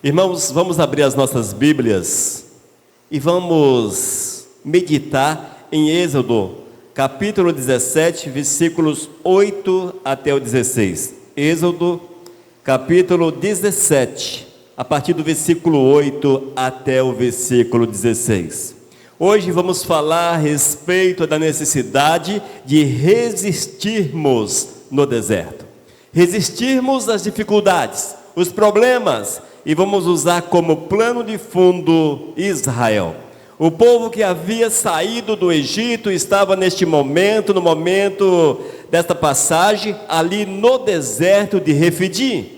Irmãos, vamos abrir as nossas Bíblias e vamos meditar em Êxodo, capítulo 17, versículos 8 até o 16. Êxodo, capítulo 17, a partir do versículo 8 até o versículo 16. Hoje vamos falar a respeito da necessidade de resistirmos no deserto. Resistirmos às dificuldades, os problemas, e vamos usar como plano de fundo Israel. O povo que havia saído do Egito estava neste momento, no momento desta passagem, ali no deserto de Refidim,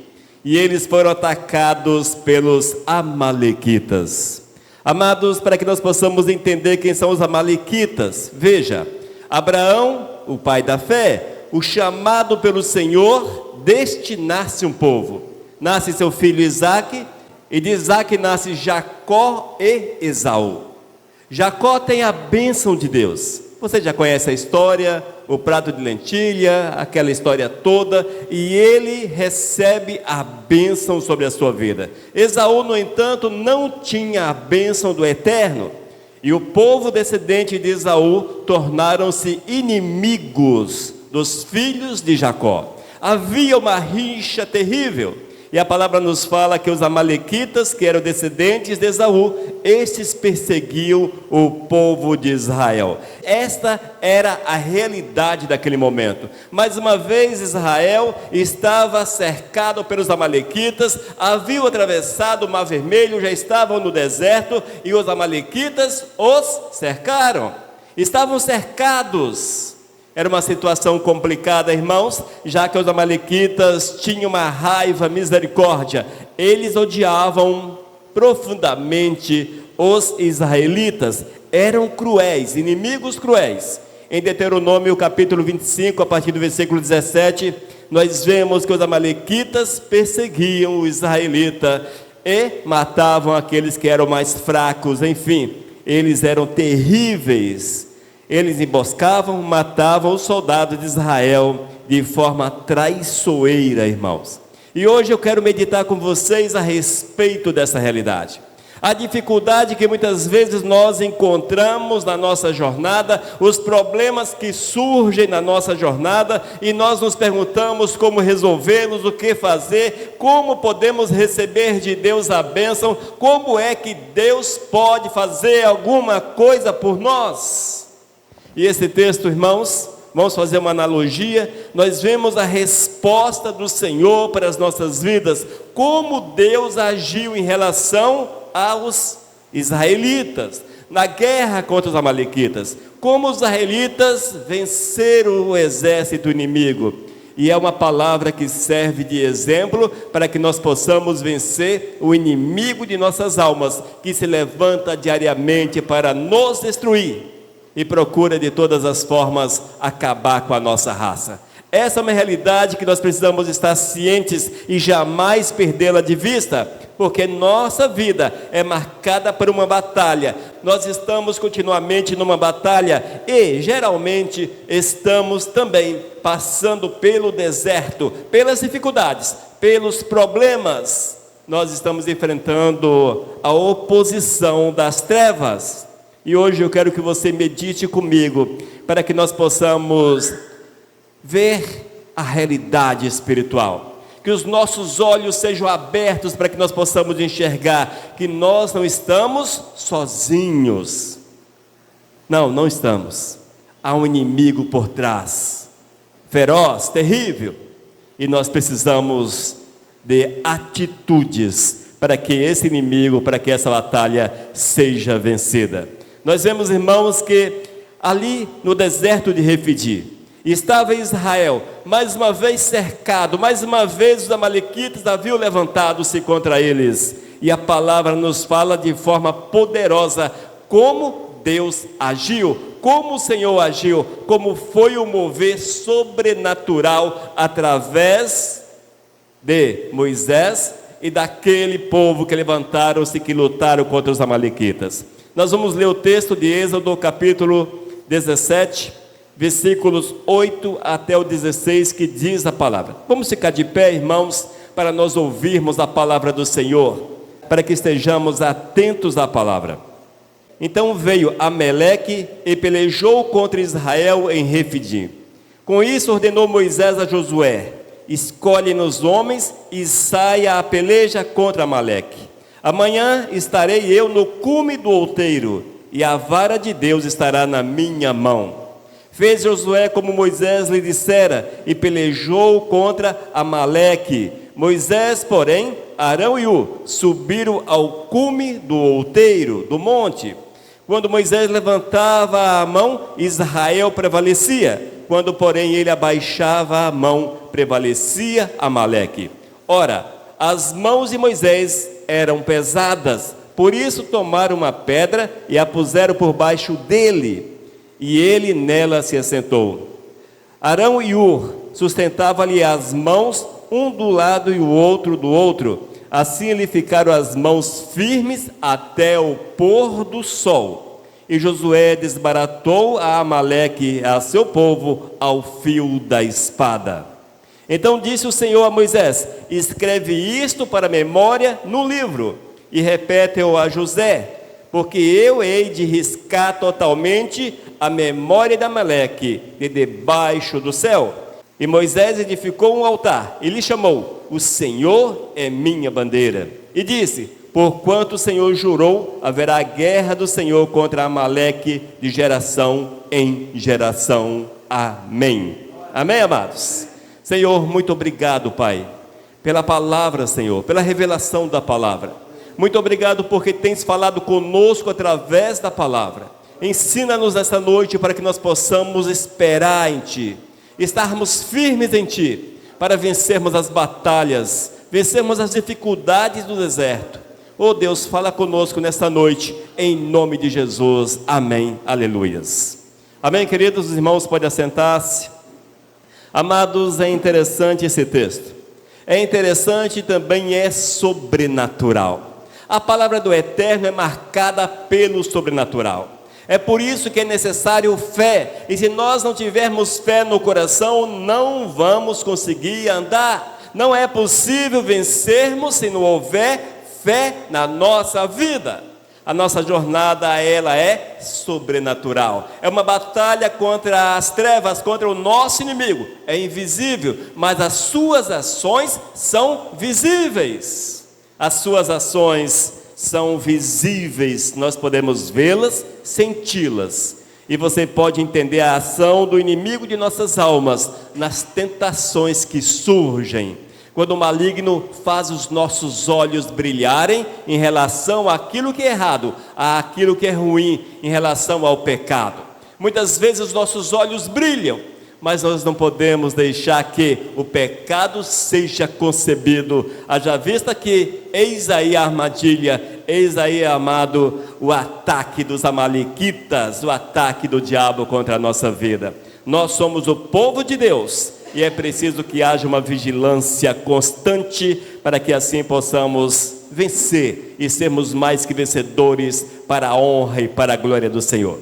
e eles foram atacados pelos amalequitas. Amados, para que nós possamos entender quem são os amalequitas, veja, Abraão, o pai da fé, o chamado pelo Senhor, destinar-se um povo. Nasce seu filho Isaque, e de Isaque nasce Jacó e Esaú. Jacó tem a bênção de Deus. Você já conhece a história, o prato de lentilha, aquela história toda, e ele recebe a bênção sobre a sua vida. Esaú, no entanto, não tinha a bênção do Eterno, e o povo descendente de Esaú tornaram-se inimigos dos filhos de Jacó. Havia uma rixa terrível. E a palavra nos fala que os amalequitas, que eram descendentes de Esaú, estes perseguiam o povo de Israel. Esta era a realidade daquele momento. Mais uma vez Israel estava cercado pelos amalequitas, haviam atravessado o Mar Vermelho, já estavam no deserto, e os amalequitas os cercaram. Estavam cercados. Era uma situação complicada, irmãos, já que os amalequitas tinham uma raiva, misericórdia. Eles odiavam profundamente os israelitas. Eram cruéis, inimigos cruéis. Em Deuteronômio capítulo 25, a partir do versículo 17, nós vemos que os amalequitas perseguiam o israelita e matavam aqueles que eram mais fracos. Enfim, eles eram terríveis. Eles emboscavam, matavam os soldados de Israel de forma traiçoeira, irmãos. E hoje eu quero meditar com vocês a respeito dessa realidade. A dificuldade que muitas vezes nós encontramos na nossa jornada, os problemas que surgem na nossa jornada, e nós nos perguntamos como resolvê-los, o que fazer, como podemos receber de Deus a bênção, como é que Deus pode fazer alguma coisa por nós. E esse texto, irmãos, vamos fazer uma analogia, nós vemos a resposta do Senhor para as nossas vidas, como Deus agiu em relação aos israelitas, na guerra contra os amalequitas, como os israelitas venceram o exército inimigo, e é uma palavra que serve de exemplo para que nós possamos vencer o inimigo de nossas almas, que se levanta diariamente para nos destruir, e procura de todas as formas acabar com a nossa raça. Essa é uma realidade que nós precisamos estar cientes e jamais perdê-la de vista, porque nossa vida é marcada por uma batalha. Nós estamos continuamente numa batalha e geralmente estamos também passando pelo deserto, pelas dificuldades, pelos problemas. Nós estamos enfrentando a oposição das trevas. E hoje eu quero que você medite comigo, para que nós possamos ver a realidade espiritual. Que os nossos olhos sejam abertos para que nós possamos enxergar que nós não estamos sozinhos. Não estamos. Há um inimigo por trás, feroz, terrível. E nós precisamos de atitudes para que esse inimigo, para que essa batalha seja vencida. Nós vemos, irmãos, que ali no deserto de Refidim estava Israel, mais uma vez cercado, mais uma vez os amalequitas haviam levantado-se contra eles, e a palavra nos fala de forma poderosa como Deus agiu, como o Senhor agiu, como foi o mover sobrenatural através de Moisés e daquele povo que levantaram-se, que lutaram contra os amalequitas. Nós vamos ler o texto de Êxodo capítulo 17, versículos 8 até o 16, que diz a palavra. Vamos ficar de pé, irmãos, para nós ouvirmos a palavra do Senhor. para que estejamos atentos à palavra. Então veio Amaleque e pelejou contra Israel em Refidim. Com isso ordenou Moisés a Josué: escolhe-nos homens e saia a peleja contra Amaleque. Amanhã estarei eu no cume do outeiro, e a vara de Deus estará na minha mão. Fez Josué como Moisés lhe dissera, e pelejou contra Amaleque. Moisés, porém, Arão e Ur subiram ao cume do outeiro, do monte. Quando Moisés levantava a mão, Israel prevalecia. Quando, porém, ele abaixava a mão, prevalecia Amaleque. Ora, as mãos de Moisés eram pesadas, por isso tomaram uma pedra e a puseram por baixo dele, e ele nela se assentou. Arão e Ur sustentavam-lhe as mãos, um do lado e o outro do outro. Assim lhe ficaram as mãos firmes até o pôr do sol. E Josué desbaratou a Amaleque, a seu povo, ao fio da espada. Então disse o Senhor a Moisés: escreve isto para memória no livro, e repete-o a José, porque eu hei de riscar totalmente a memória de Amaleque de debaixo do céu. E Moisés edificou um altar, e lhe chamou: o Senhor é minha bandeira. E disse: porquanto o Senhor jurou, haverá guerra do Senhor contra Amaleque de geração em geração. Amém. Amém, amados? Senhor, muito obrigado, Pai, pela palavra, Senhor, pela revelação da palavra. Muito obrigado porque tens falado conosco através da palavra. Ensina-nos esta noite para que nós possamos esperar em Ti, estarmos firmes em Ti, para vencermos as batalhas, vencermos as dificuldades do deserto. Oh Deus, fala conosco nesta noite, em nome de Jesus. Amém. Aleluias. Amém, queridos? Os irmãos podem assentar-se. Amados, é interessante esse texto. É interessante e também é sobrenatural. A palavra do Eterno é marcada pelo sobrenatural. É por isso que é necessário fé. E se nós não tivermos fé no coração, não vamos conseguir andar. Não é possível vencermos se não houver fé na nossa vida. A nossa jornada, ela é sobrenatural. É uma batalha contra as trevas, contra o nosso inimigo. É invisível, mas as suas ações são visíveis. As suas ações são visíveis. Nós podemos vê-las, senti-las. E você pode entender a ação do inimigo de nossas almas nas tentações que surgem. Quando o maligno faz os nossos olhos brilharem em relação àquilo que é errado, àquilo que é ruim, em relação ao pecado. Muitas vezes os nossos olhos brilham, mas nós não podemos deixar que o pecado seja concebido. Haja vista que eis aí a armadilha, eis aí, amado, o ataque dos amalequitas, o ataque do diabo contra a nossa vida. Nós somos o povo de Deus. E é preciso que haja uma vigilância constante para que assim possamos vencer e sermos mais que vencedores para a honra e para a glória do Senhor.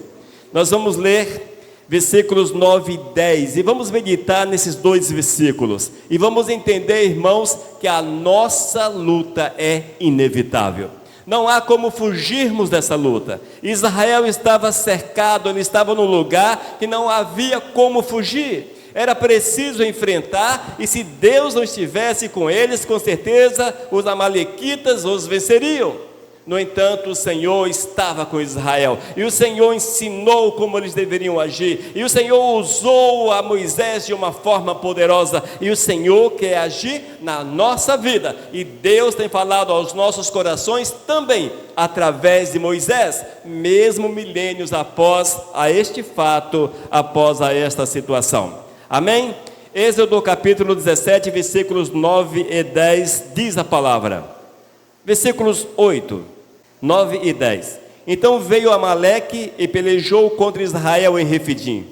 Nós vamos ler versículos 9 e 10 e vamos meditar nesses dois versículos. E vamos entender, irmãos, que a nossa luta é inevitável. Não há como fugirmos dessa luta. Israel estava cercado, ele estava num lugar que não havia como fugir. Era preciso enfrentar, e se Deus não estivesse com eles, com certeza os amalequitas os venceriam. No entanto, o Senhor estava com Israel, e o Senhor ensinou como eles deveriam agir, e o Senhor usou a Moisés de uma forma poderosa, e o Senhor quer agir na nossa vida, e Deus tem falado aos nossos corações também, através de Moisés, mesmo milênios após a este fato, após a esta situação. Amém? Êxodo capítulo 17, versículos 9 e 10, diz a palavra. Versículos 8, 9 e 10. Então veio Amaleque e pelejou contra Israel em Refidim.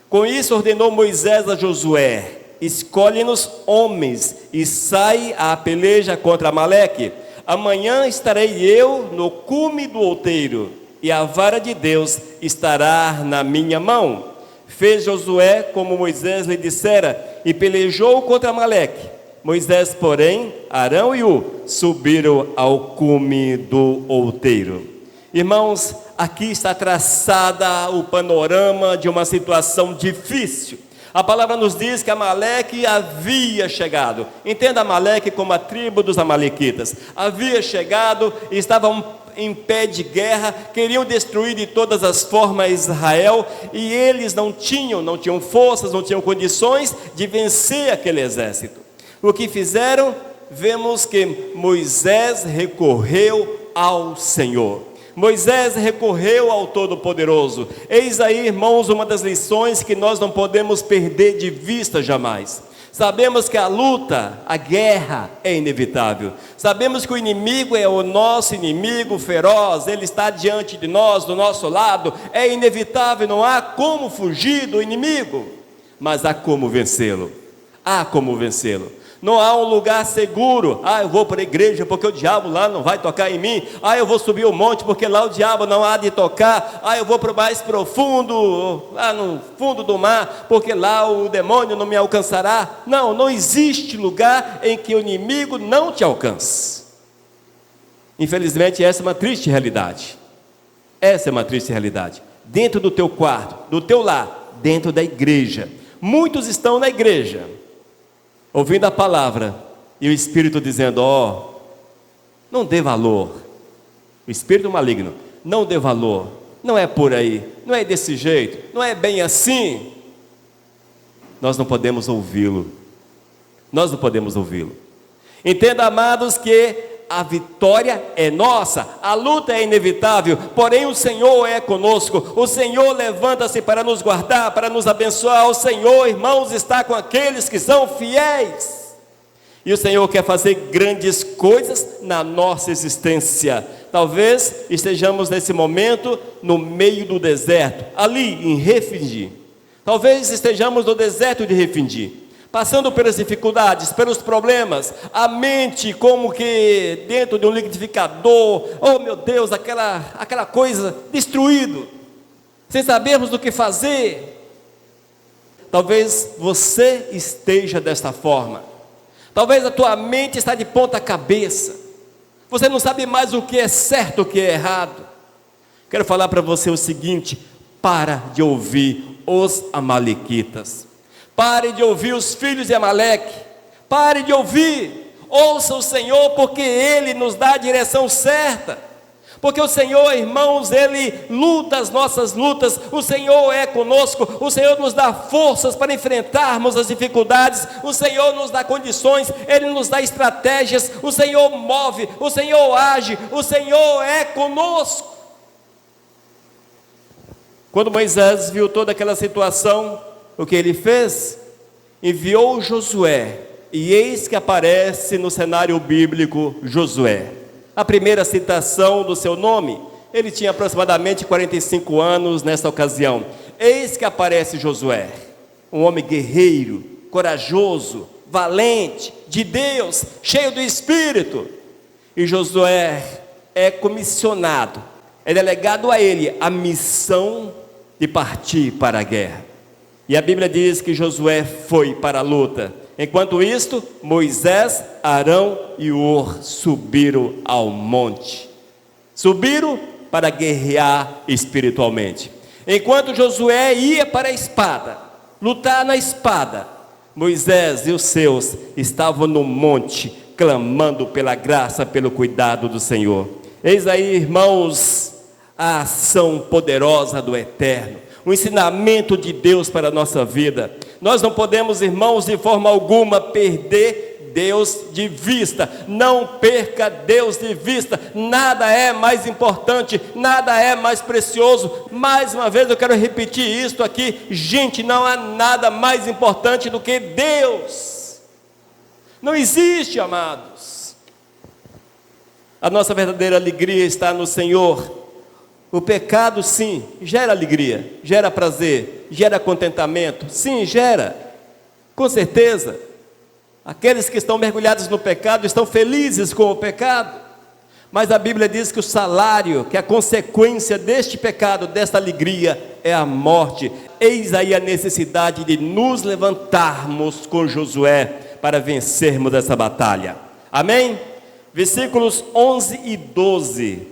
Com isso ordenou Moisés a Josué: escolhe-nos homens e sai à peleja contra Amaleque. Amanhã estarei eu no cume do outeiro, e a vara de Deus estará na minha mão. Fez Josué como Moisés lhe dissera, e pelejou contra Amaleque. Moisés, porém, Arão e Ur subiram ao cume do outeiro. Irmãos, aqui está traçada o panorama de uma situação difícil. A palavra nos diz que Amaleque havia chegado. Entenda Amaleque como a tribo dos amalequitas. Havia chegado e estavam em pé de guerra, queriam destruir de todas as formas Israel, e eles não tinham forças, não tinham condições de vencer aquele exército. O que fizeram? Vemos que Moisés recorreu ao Senhor. Moisés recorreu ao Todo-Poderoso. Eis aí, irmãos, uma das lições que nós não podemos perder de vista jamais. Sabemos que a luta, a guerra é inevitável. Sabemos que o inimigo é o nosso inimigo feroz, ele está diante de nós, do nosso lado. É inevitável, não há como fugir do inimigo, mas há como vencê-lo. Há como vencê-lo. Não há um lugar seguro. Eu vou para a igreja porque o diabo lá não vai tocar em mim. Eu vou subir o monte porque lá o diabo não há de tocar. Eu vou para o mais profundo, lá no fundo do mar, porque lá o demônio não me alcançará. Não existe lugar em que o inimigo não te alcance. Infelizmente, essa é uma triste realidade. Essa é uma triste realidade. Dentro do teu quarto, do teu lar, dentro da igreja. Muitos estão na igreja, ouvindo a palavra, e o Espírito dizendo, não dê valor. O Espírito maligno, não dê valor. Não é por aí, não é desse jeito, não é bem assim. Nós não podemos ouvi-lo. Nós não podemos ouvi-lo. Entenda, amados, que a vitória é nossa, a luta é inevitável, porém o Senhor é conosco. O Senhor levanta-se para nos guardar, para nos abençoar. O Senhor, irmãos, está com aqueles que são fiéis, e o Senhor quer fazer grandes coisas na nossa existência. Talvez estejamos nesse momento no meio do deserto, ali em Refidim. Talvez estejamos no deserto de Refidim, passando pelas dificuldades, pelos problemas, a mente como que dentro de um liquidificador, meu Deus, aquela coisa destruído, sem sabermos do que fazer. Talvez você esteja desta forma, talvez a tua mente está de ponta cabeça, você não sabe mais o que é certo, o que é errado. Quero falar para você o seguinte: para de ouvir os amalequitas. Pare de ouvir os filhos de Amaleque. Pare de ouvir. Ouça o Senhor, porque Ele nos dá a direção certa. Porque o Senhor, irmãos, Ele luta as nossas lutas. O Senhor é conosco. O Senhor nos dá forças para enfrentarmos as dificuldades. O Senhor nos dá condições. Ele nos dá estratégias. O Senhor move. O Senhor age. O Senhor é conosco. Quando Moisés viu toda aquela situação, o que ele fez? Enviou Josué, e eis que aparece no cenário bíblico Josué. A primeira citação do seu nome, ele tinha aproximadamente 45 anos nessa ocasião. Eis que aparece Josué, um homem guerreiro, corajoso, valente, de Deus, cheio do Espírito. E Josué é comissionado, é delegado a ele a missão de partir para a guerra. E a Bíblia diz que Josué foi para a luta. Enquanto isto, Moisés, Arão e Ur subiram ao monte. Subiram para guerrear espiritualmente. Enquanto Josué ia para a espada, lutar na espada, Moisés e os seus estavam no monte, clamando pela graça, pelo cuidado do Senhor. Eis aí, irmãos, a ação poderosa do Eterno. O ensinamento de Deus para a nossa vida. Nós não podemos, irmãos, de forma alguma perder Deus de vista. Não perca Deus de vista. Nada é mais importante, nada é mais precioso. Mais uma vez eu quero repetir isto aqui. Gente, não há nada mais importante do que Deus. Não existe, amados. A nossa verdadeira alegria está no Senhor. O pecado, sim, gera alegria, gera prazer, gera contentamento. Sim, gera, com certeza. Aqueles que estão mergulhados no pecado estão felizes com o pecado. Mas a Bíblia diz que o salário, que a consequência deste pecado, desta alegria, é a morte. Eis aí a necessidade de nos levantarmos com Josué, para vencermos essa batalha. Amém? Versículos 11 e 12.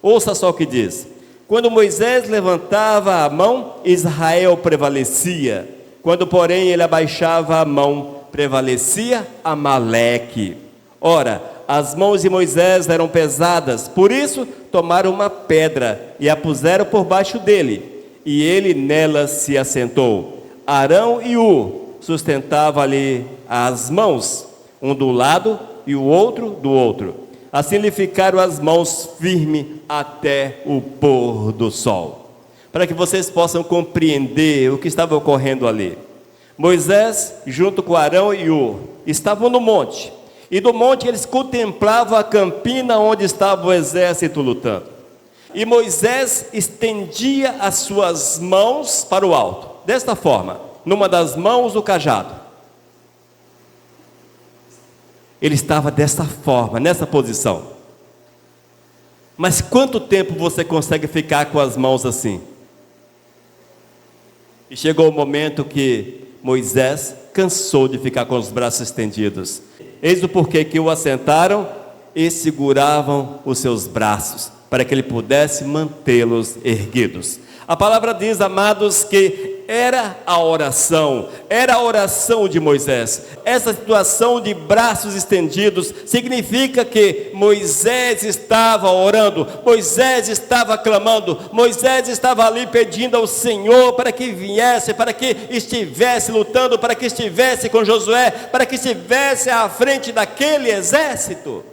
Ouça só o que diz. Quando Moisés levantava a mão, Israel prevalecia. Quando, porém, ele abaixava a mão, prevalecia Amaleque. Ora, as mãos de Moisés eram pesadas, por isso tomaram uma pedra e a puseram por baixo dele, e ele nela se assentou. Arão e Hur sustentavam ali as mãos, um do lado e o outro do outro. Assim lhe ficaram as mãos firmes até o pôr do sol. Para que vocês possam compreender o que estava ocorrendo ali. Moisés, junto com Arão e Hur, estavam no monte. E do monte eles contemplavam a campina onde estava o exército lutando. E Moisés estendia as suas mãos para o alto. Desta forma, numa das mãos o cajado. Ele estava dessa forma, nessa posição. Mas quanto tempo você consegue ficar com as mãos assim? E chegou o momento que Moisés cansou de ficar com os braços estendidos. Eis o porquê que o assentaram e seguravam os seus braços, para que ele pudesse mantê-los erguidos. A palavra diz, amados, que era a oração de Moisés. Essa situação de braços estendidos significa que Moisés estava orando, Moisés estava clamando, Moisés estava ali pedindo ao Senhor para que viesse, para que estivesse lutando, para que estivesse com Josué, para que estivesse à frente daquele exército.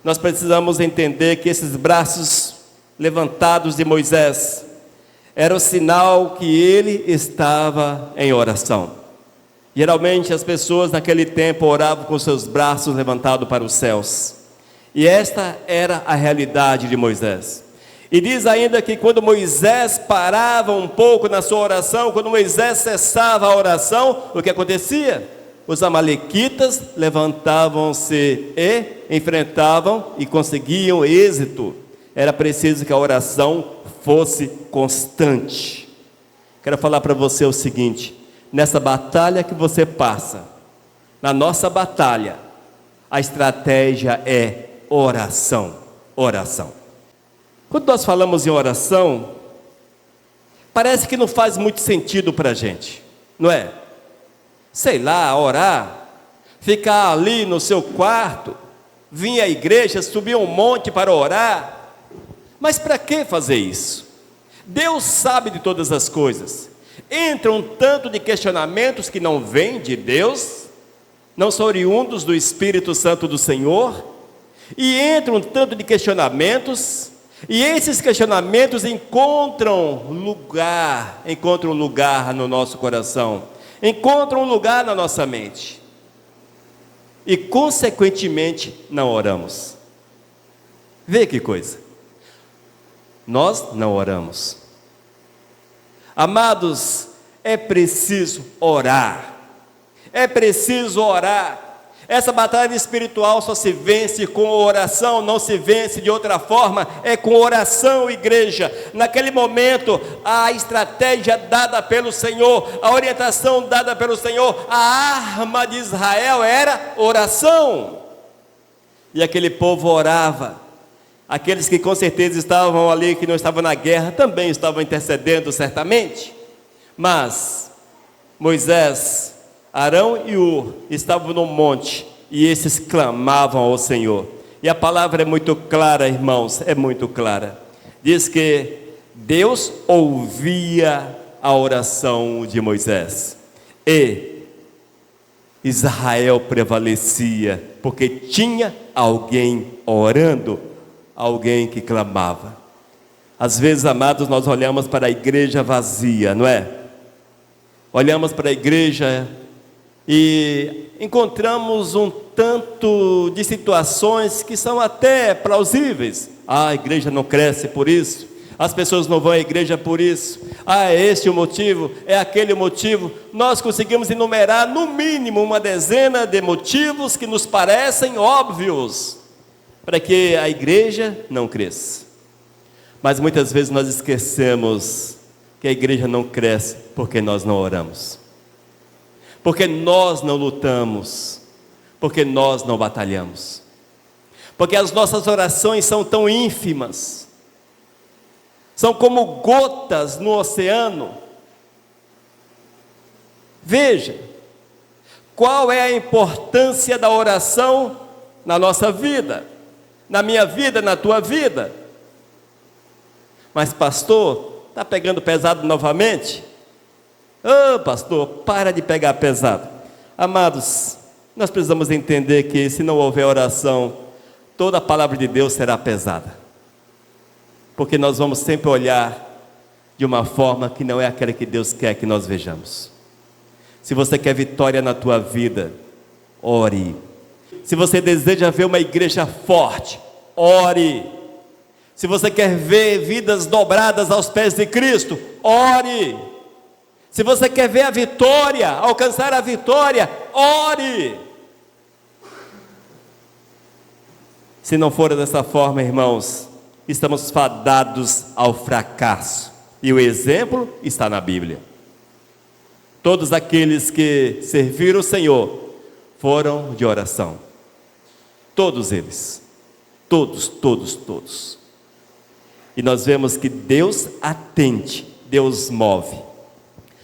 Nós precisamos entender que esses braços levantados de Moisés era o sinal que ele estava em oração. Geralmente as pessoas naquele tempo oravam com seus braços levantados para os céus. E esta era a realidade de Moisés. E diz ainda que quando Moisés parava um pouco na sua oração, quando Moisés cessava a oração, o que acontecia? Os amalequitas levantavam-se e enfrentavam e conseguiam êxito. Era preciso que a oração fosse constante. Quero falar para você o seguinte: nessa batalha que você passa, na nossa batalha, a estratégia é oração. Oração. Quando nós falamos em oração, parece que não faz muito sentido para a gente, não é? Sei lá, orar, ficar ali no seu quarto, vir à igreja, subir um monte para orar. Mas para que fazer isso? Deus sabe de todas as coisas. Entra um tanto de questionamentos que não vêm de Deus, não são oriundos do Espírito Santo do Senhor, e entra um tanto de questionamentos, e esses questionamentos encontram lugar no nosso coração, encontram lugar na nossa mente, e consequentemente não oramos. Vê que coisa. Nós não oramos. Amados, é preciso orar. É preciso orar. Essa batalha espiritual só se vence com oração, não se vence de outra forma, é com oração, igreja. Naquele momento, a estratégia dada pelo Senhor, a orientação dada pelo Senhor, a arma de Israel era oração. E aquele povo orava. Aqueles que com certeza estavam ali, que não estavam na guerra, também estavam intercedendo certamente. Mas Moisés, Arão e Hur estavam no monte e esses clamavam ao Senhor. E a palavra é muito clara, irmãos, é muito clara. Diz que Deus ouvia a oração de Moisés e Israel prevalecia, porque tinha alguém orando, alguém que clamava. Às vezes, amados, nós olhamos para a igreja vazia, não é? Olhamos para a igreja e encontramos um tanto de situações que são até plausíveis. A igreja não cresce por isso, as pessoas não vão à igreja por isso, é este o motivo, é aquele o motivo. Nós conseguimos enumerar no mínimo uma dezena de motivos que nos parecem óbvios para que a igreja não cresça. Mas muitas vezes nós esquecemos que a igreja não cresce porque nós não oramos. porque nós não lutamos, porque nós não batalhamos, porque as nossas orações são tão ínfimas, são como gotas no oceano. Veja, qual é a importância da oração na nossa vida, na minha vida, na tua vida. Mas pastor, está pegando pesado novamente? Pastor, para de pegar pesado. Amados, nós precisamos entender que se não houver oração, toda a palavra de Deus será pesada, porque nós vamos sempre olhar de uma forma que não é aquela que Deus quer que nós vejamos. Se você quer vitória na tua vida, ore. Se você deseja ver uma igreja forte, ore. Se você quer ver vidas dobradas aos pés de Cristo, ore. Se você quer ver a vitória, alcançar a vitória, ore. Se não for dessa forma, irmãos, estamos fadados ao fracasso. E o exemplo está na Bíblia. Todos aqueles que serviram o Senhor foram de oração. Todos eles. Todos. E nós vemos que Deus atende, Deus move.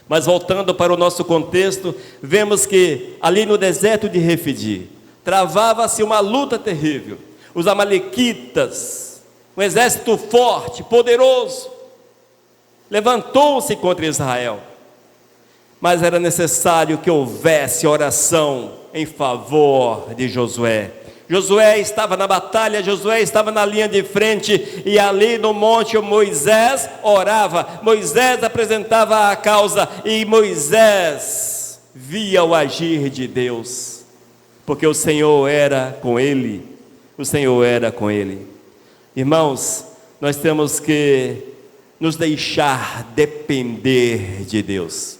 Mas voltando para o nosso contexto, vemos que ali no deserto de Refidim, travava-se uma luta terrível. Os amalequitas, um exército forte, poderoso, levantou-se contra Israel. Mas era necessário que houvesse oração em favor de Josué. Josué estava na batalha, Josué estava na linha de frente, e ali no monte Moisés orava, Moisés apresentava a causa, e Moisés via o agir de Deus, porque o Senhor era com ele, Irmãos, nós temos que nos deixar depender de Deus.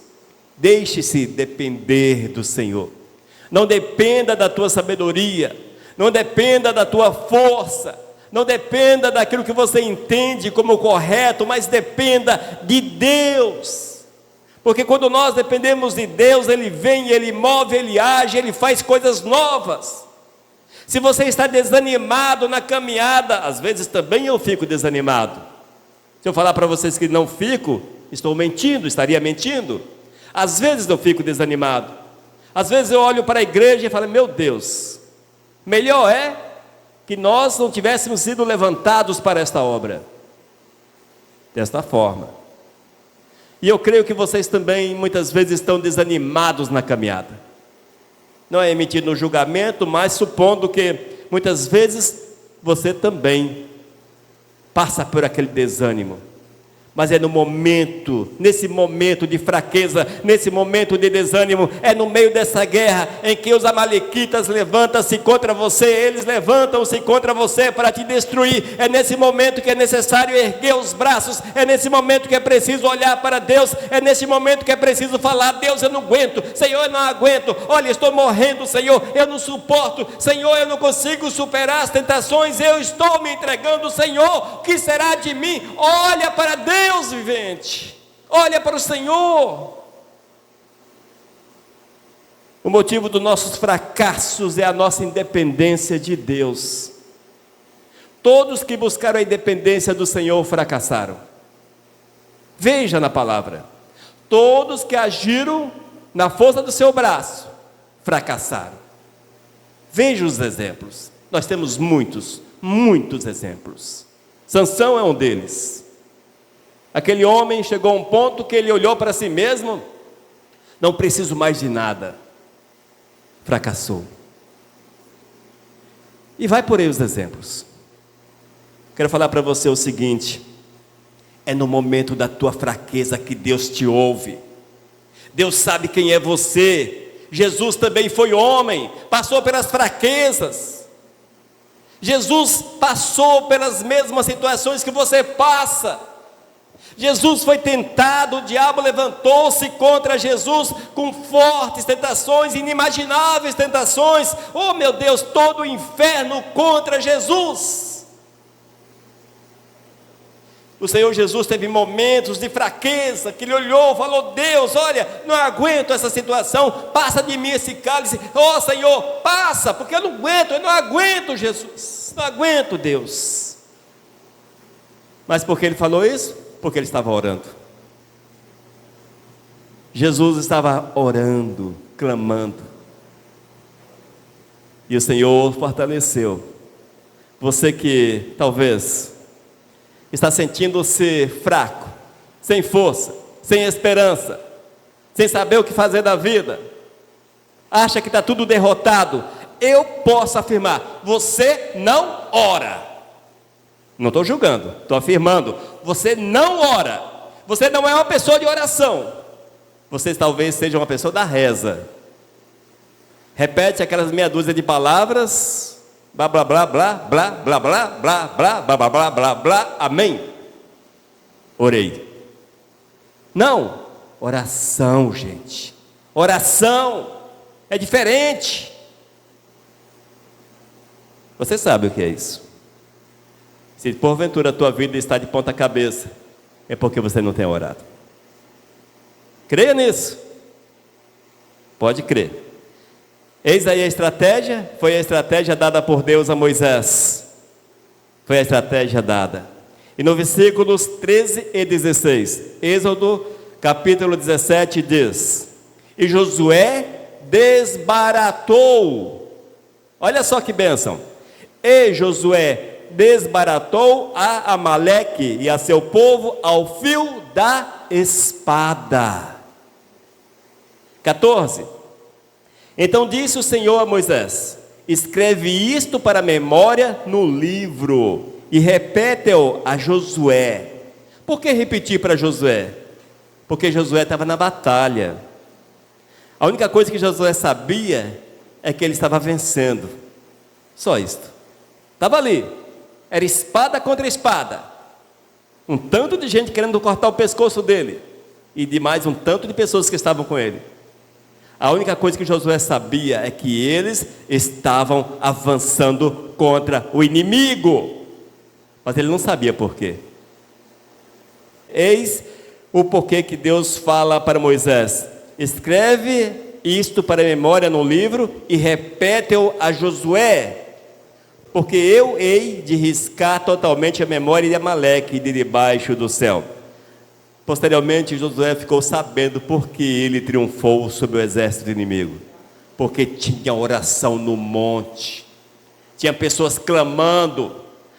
Deixe-se depender do Senhor. Não dependa da tua sabedoria, não dependa da tua força, não dependa daquilo que você entende como correto, mas dependa de Deus. Porque quando nós dependemos de Deus, Ele vem, Ele move, Ele age, Ele faz coisas novas. Se você está desanimado na caminhada, às vezes também eu fico desanimado. Se eu falar para vocês que não fico, estou mentindo, estaria mentindo. Às vezes eu fico desanimado. Às vezes eu olho para a igreja e falo, meu Deus, melhor é que nós não tivéssemos sido levantados para esta obra. Desta forma. E eu creio que vocês também muitas vezes estão desanimados na caminhada. Não é emitido um julgamento, mas supondo que muitas vezes você também passa por aquele desânimo. Mas é no momento, nesse momento de fraqueza, nesse momento de desânimo, é no meio dessa guerra em que os amalequitas levantam-se contra você, eles levantam-se contra você para te destruir. É nesse momento que é necessário erguer os braços, é nesse momento que é preciso olhar para Deus, é nesse momento que é preciso falar, Deus, eu não aguento, Senhor, eu não aguento, olha, estou morrendo, Senhor, eu não suporto, Senhor, eu não consigo superar as tentações, eu estou me entregando, Senhor, o que será de mim? Olha para Deus vivente, olha para o Senhor. O motivo dos nossos fracassos é a nossa independência de Deus. Todos que buscaram a independência do Senhor fracassaram. Veja na palavra, todos que agiram na força do seu braço fracassaram. Veja os exemplos, nós temos muitos exemplos. Sansão é um deles. Aquele homem chegou a um ponto que ele olhou para si mesmo, não preciso mais de nada, fracassou. E vai por aí os exemplos. Quero falar para você o seguinte, é no momento da tua fraqueza que Deus te ouve. Deus sabe quem é você. Jesus também foi homem, passou pelas fraquezas. Jesus passou pelas mesmas situações que você passa. Jesus foi tentado, o diabo levantou-se contra Jesus com fortes tentações, inimagináveis tentações. Oh meu Deus, todo o inferno contra Jesus. O Senhor Jesus teve momentos de fraqueza, que ele olhou, falou: Deus, olha, não aguento essa situação, passa de mim esse cálice. Oh Senhor, passa, porque eu não aguento Jesus, não aguento Deus. Mas por que ele falou isso? Porque ele estava orando. Jesus estava orando, clamando, e o Senhor fortaleceu. Você que talvez está sentindo-se fraco, sem força, sem esperança, sem saber o que fazer da vida, acha que está tudo derrotado, eu posso afirmar: você não ora. Não estou julgando, estou afirmando: você não ora, você não é uma pessoa de oração, você talvez seja uma pessoa da reza. Repete aquelas meia dúzia de palavras, blá blá blá blá blá blá blá blá blá blá blá blá blá blá, amém. Orei. Não, oração, gente. Oração é diferente. Você sabe o que é isso? Se porventura a tua vida está de ponta cabeça, é porque você não tem orado. Creia nisso. Pode crer. Eis aí a estratégia, foi a estratégia dada por Deus a Moisés. Foi a estratégia dada. E no versículos 13 e 16, Êxodo capítulo 17 diz: e Josué desbaratou, olha só que bênção, e Josué desbaratou a Amaleque e a seu povo ao fio da espada. 14. Então disse o Senhor a Moisés: escreve isto para memória no livro e repete-o a Josué. Por que repetir para Josué? Porque Josué estava na batalha. A única coisa que Josué sabia é que ele estava vencendo. Só isto. Estava ali. Era espada contra espada. Um tanto de gente querendo cortar o pescoço dele. E de mais um tanto de pessoas que estavam com ele. A única coisa que Josué sabia é que eles estavam avançando contra o inimigo. Mas ele não sabia por quê. Eis o porquê que Deus fala para Moisés: escreve isto para memória no livro e repete-o a Josué, porque eu hei de riscar totalmente a memória de Amaleque de debaixo do céu. Posteriormente, Josué ficou sabendo por que ele triunfou sobre o exército inimigo. Porque tinha oração no monte, tinha pessoas clamando,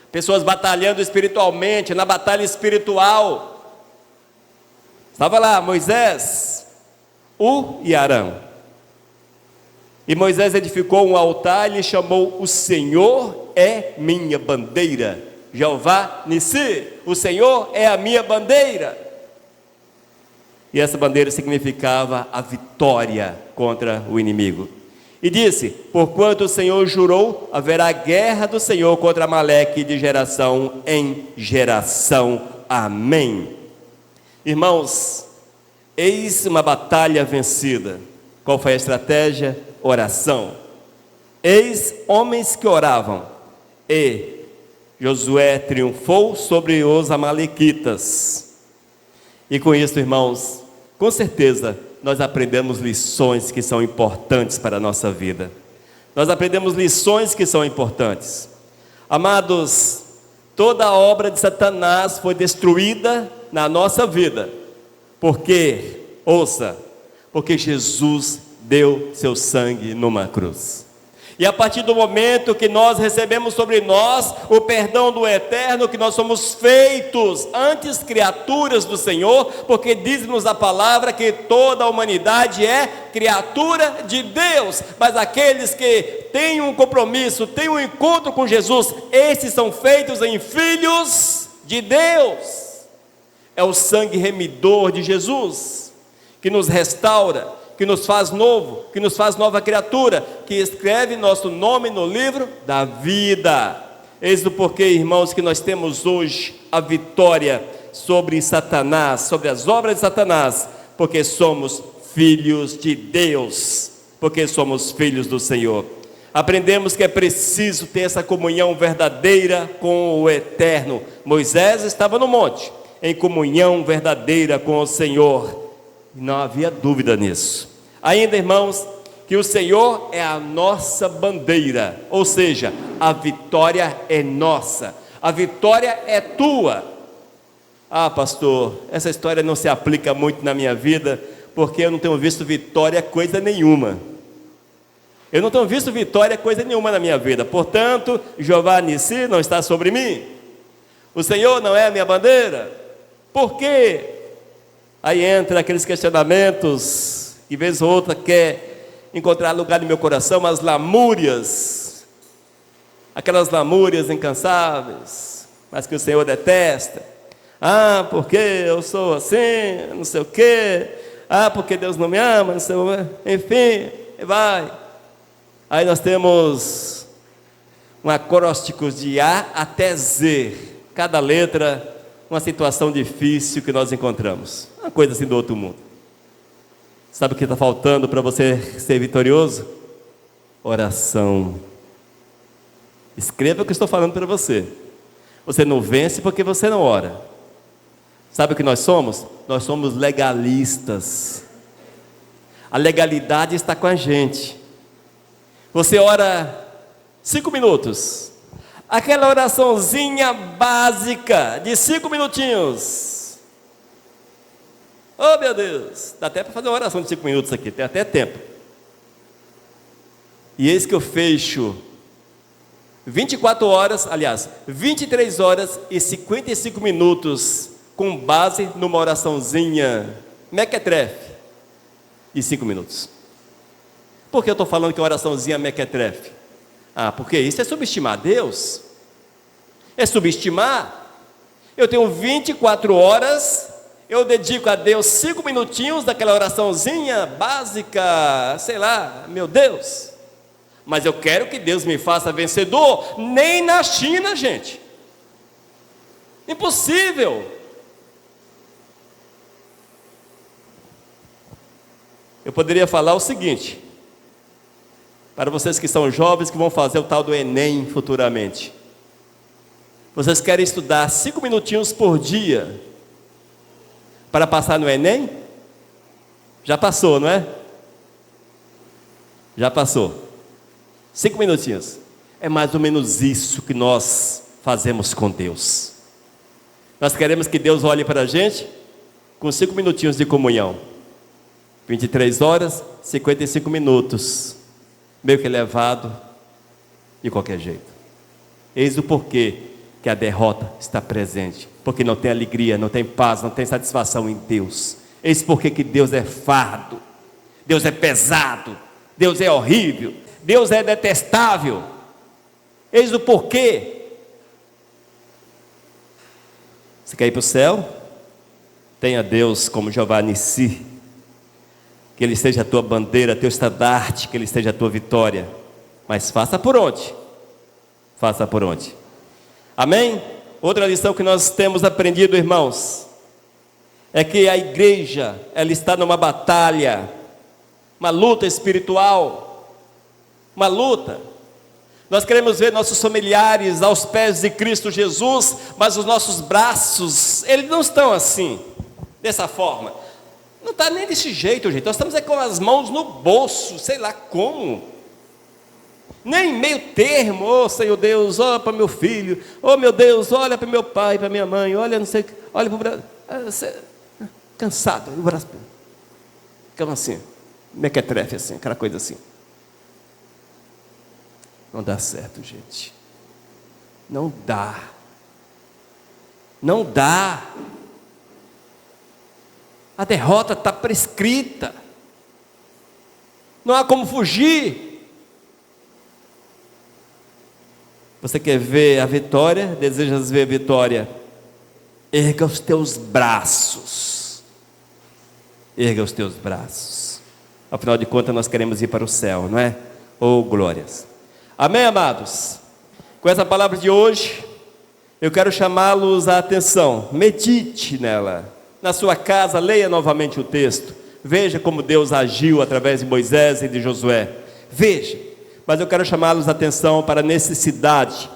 pessoas batalhando espiritualmente, na batalha espiritual. Estava lá Moisés, e Arão. E Moisés edificou um altar e lhe chamou: o Senhor é minha bandeira. Jeová Nissi, o Senhor é a minha bandeira. E essa bandeira significava a vitória contra o inimigo. E disse: porquanto o Senhor jurou, haverá guerra do Senhor contra Amaleque de geração em geração. Amém. Irmãos, eis uma batalha vencida. Qual foi a estratégia? Oração. Eis homens que oravam, e Josué triunfou sobre os amalequitas. E com isso, irmãos, com certeza nós aprendemos lições que são importantes para a nossa vida. Nós aprendemos lições que são importantes. Amados, toda a obra de Satanás foi destruída na nossa vida. Porque, ouça, porque Jesus deu seu sangue numa cruz. E a partir do momento que nós recebemos sobre nós o perdão do eterno, que nós somos feitos antes criaturas do Senhor, porque diz-nos a palavra que toda a humanidade é criatura de Deus, mas aqueles que têm um compromisso, têm um encontro com Jesus, esses são feitos em filhos de Deus. É o sangue remidor de Jesus, que nos restaura, que nos faz novo, que nos faz nova criatura, que escreve nosso nome no livro da vida. Eis o porquê, irmãos, que nós temos hoje a vitória sobre Satanás, sobre as obras de Satanás, porque somos filhos de Deus, porque somos filhos do Senhor. Aprendemos que é preciso ter essa comunhão verdadeira com o Eterno. Moisés estava no monte, em comunhão verdadeira com o Senhor, e não havia dúvida nisso. Ainda, irmãos, que o Senhor é a nossa bandeira, ou seja, a vitória é nossa, a vitória é tua. Ah, pastor, essa história não se aplica muito na minha vida, porque eu não tenho visto vitória coisa nenhuma. Eu não tenho visto vitória coisa nenhuma na minha vida. Portanto, Jeová Nissi não está sobre mim. O Senhor não é a minha bandeira. Por quê? Aí entra aqueles questionamentos que vez ou outra quer encontrar lugar no meu coração, as lamúrias, aquelas lamúrias incansáveis, mas que o Senhor detesta. Ah, porque eu sou assim, não sei o quê. Ah, porque Deus não me ama, não sei o quê. Enfim, vai. Aí nós temos um acróstico de A até Z, cada letra uma situação difícil que nós encontramos, uma coisa assim do outro mundo. Sabe o que está faltando para você ser vitorioso? Oração. Escreva o que eu estou falando para você. Você não vence porque você não ora. Sabe o que nós somos? Nós somos legalistas. A legalidade está com a gente. Você ora 5 minutos, aquela oraçãozinha básica de 5 minutinhos. Oh meu Deus, dá até para fazer uma oração de 5 minutos aqui, tem até tempo. E eis que eu fecho 24 horas, aliás, 23 horas e 55 minutos com base numa oraçãozinha mequetrefe de 5 minutos. Por que eu estou falando que a oraçãozinha mequetrefe? Ah, porque isso é subestimar Deus. É subestimar. Eu tenho 24 horas, eu dedico a Deus 5 minutinhos daquela oraçãozinha básica, sei lá, meu Deus. Mas eu quero que Deus me faça vencedor, nem na China, gente. Impossível. Eu poderia falar o seguinte, para vocês que são jovens, que vão fazer o tal do Enem futuramente. Vocês querem estudar 5 minutinhos por dia para passar no Enem? Já passou, não é? Já passou. 5 minutinhos. É mais ou menos isso que nós fazemos com Deus. Nós queremos que Deus olhe para a gente com 5 minutinhos de comunhão. 23 horas, 55 minutos. Meio que elevado de qualquer jeito. Eis o porquê que a derrota está presente, porque não tem alegria, não tem paz, não tem satisfação em Deus. Eis porquê que Deus é fardo, Deus é pesado, Deus é horrível, Deus é detestável. Eis o porquê. Você quer ir para o céu? Tenha Deus como Jeová Nissi, que Ele seja a tua bandeira, teu estandarte, que Ele seja a tua vitória. Mas faça por onde? Faça por onde? Amém? Outra lição que nós temos aprendido, irmãos, é que a igreja, ela está numa batalha, uma luta espiritual, uma luta. Nós queremos ver nossos familiares aos pés de Cristo Jesus, mas os nossos braços, eles não estão assim, dessa forma. Não está nem desse jeito, gente. Nós estamos com as mãos no bolso, sei lá como. Nem meio termo. Oh Senhor Deus, olha para meu filho. Oh meu Deus, olha para meu pai, para minha mãe. Olha, não sei, olha para o braço. Cansado, o braço. Ficava assim, mequetrefe assim, aquela coisa assim. Não dá certo, gente. Não dá. Não dá. A derrota está prescrita. Não há como fugir. Você quer ver a vitória? Desejas ver a vitória? Erga os teus braços. Erga os teus braços. Afinal de contas, nós queremos ir para o céu, não é? Oh, glórias. Amém, amados? Com essa palavra de hoje, eu quero chamá-los à atenção. Medite nela. Na sua casa, leia novamente o texto. Veja como Deus agiu através de Moisés e de Josué. Veja, mas eu quero chamá-los a atenção para a necessidade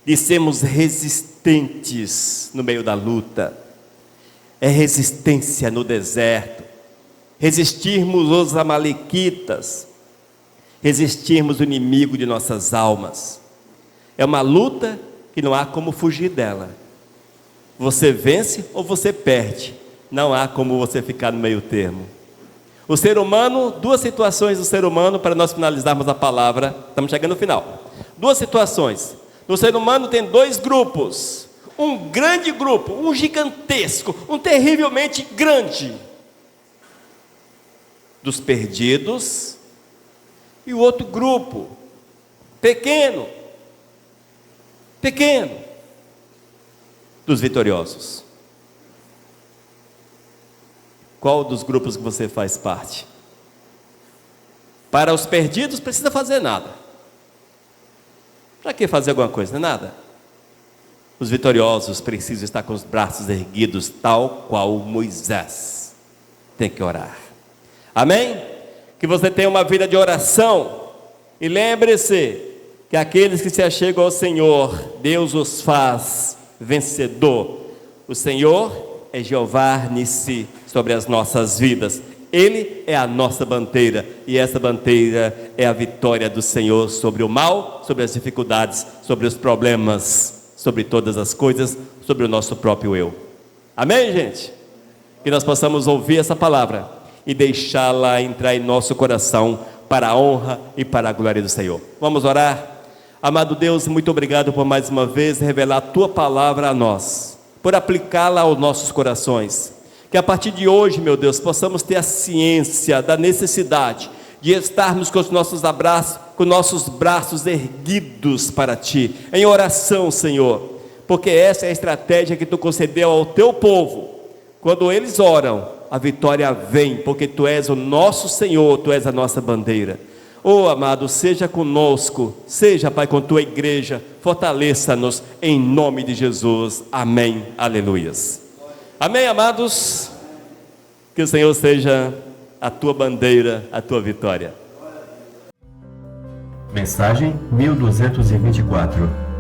de sermos resistentes no meio da luta. É resistência no deserto, resistirmos os amalequitas, resistirmos o inimigo de nossas almas. É uma luta que não há como fugir dela. Você vence ou você perde, não há como você ficar no meio termo. O ser humano, duas situações do ser humano, para nós finalizarmos a palavra, estamos chegando no final. Duas situações. No ser humano tem dois grupos, um grande grupo, um gigantesco, um terrivelmente grande, dos perdidos, e o outro grupo, pequeno, dos vitoriosos. Qual dos grupos que você faz parte? Para os perdidos, precisa fazer nada. Para que fazer alguma coisa? Não é nada. Os vitoriosos precisam estar com os braços erguidos, tal qual Moisés. Tem que orar. Amém? Que você tenha uma vida de oração. E lembre-se que aqueles que se achegam ao Senhor, Deus os faz vencedor. O Senhor é Jeová Nissi sobre as nossas vidas. Ele é a nossa bandeira, e essa bandeira é a vitória do Senhor sobre o mal, sobre as dificuldades, sobre os problemas, sobre todas as coisas, sobre o nosso próprio eu. Amém, gente? Que nós possamos ouvir essa palavra e deixá-la entrar em nosso coração para a honra e para a glória do Senhor. Vamos orar? Amado Deus, muito obrigado por mais uma vez revelar a Tua palavra a nós, por aplicá-la aos nossos corações. Que a partir de hoje, meu Deus, possamos ter a ciência da necessidade de estarmos com os nossos abraços, com nossos braços erguidos para Ti, em oração, Senhor, porque essa é a estratégia que Tu concedeu ao Teu povo. Quando eles oram, a vitória vem, porque Tu és o nosso Senhor, Tu és a nossa bandeira. Oh, amado, seja conosco, seja, Pai, com Tua igreja, fortaleça-nos em nome de Jesus. Amém, aleluias. Amém, amados? Que o Senhor seja a tua bandeira, a tua vitória. Mensagem 1224.